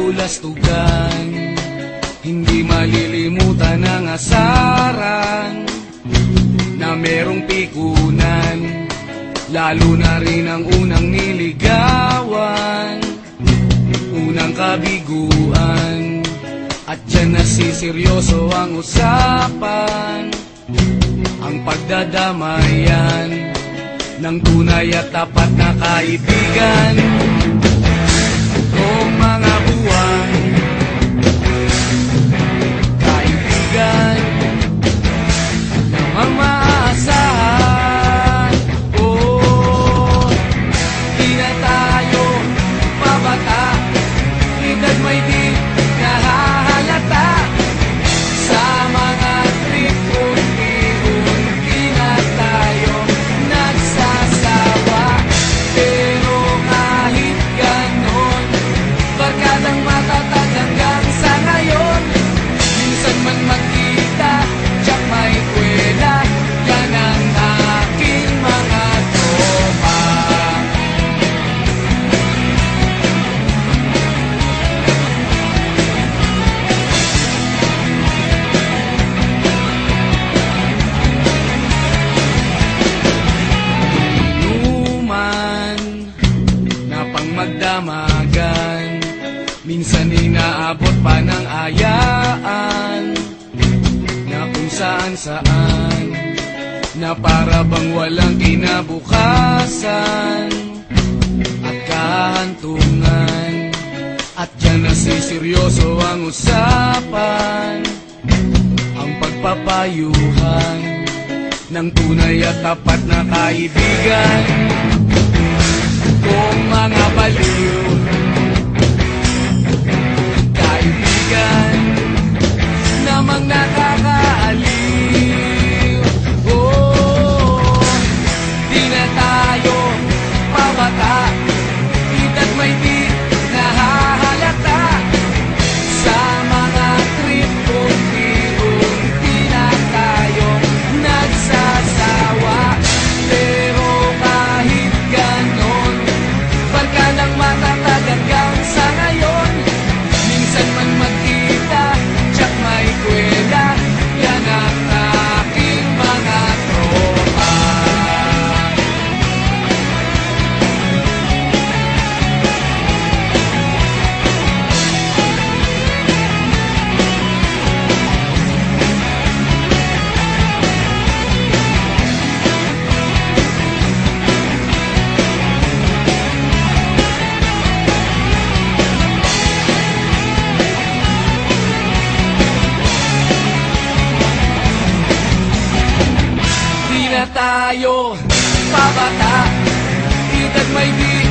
kabulastugan. Hindi malilimutan ang asaran na merong pikunan, lalo na rin ang unang niligawan, unang kabiguan. At dyan nasiseryoso ang usapan, ang pagdadamayan ng tunay at tapat na kaibigan. O mga buwan, kaibigan namang maaasahan. Oh, di na tayo pabata, edad may di nahahalata. Sa mga trip, unti-unti na tayo nagsasawa. Pero kahit ganon, barkadang matatag hanggang sa ngayon. Minsan man magkita, tiyak may kwela, yan ang aking mga tropa. Inuman na pang magdamagan, minsan inaabot pa ng ayaan, na kung saan-saan, na para bang walang kinabukasan at kahantungan. At dyan nasiseryoso ang usapan, ang pagpapayuhan ng tunay at tapat na kaibigan. Kung mga baliw, kaibigan namang nakakaaliw. Oh, di na tayo pabata, edad may di nahahalata. Sa mga trip, unti-unti na tayo nagsasawa. Pero kahit ganon, barkadang matatag hanggang sa ngayon. Minsan man magkita, tiyak may kwela, yan ang aking mga tropa. Di na tayo pabata, edad may di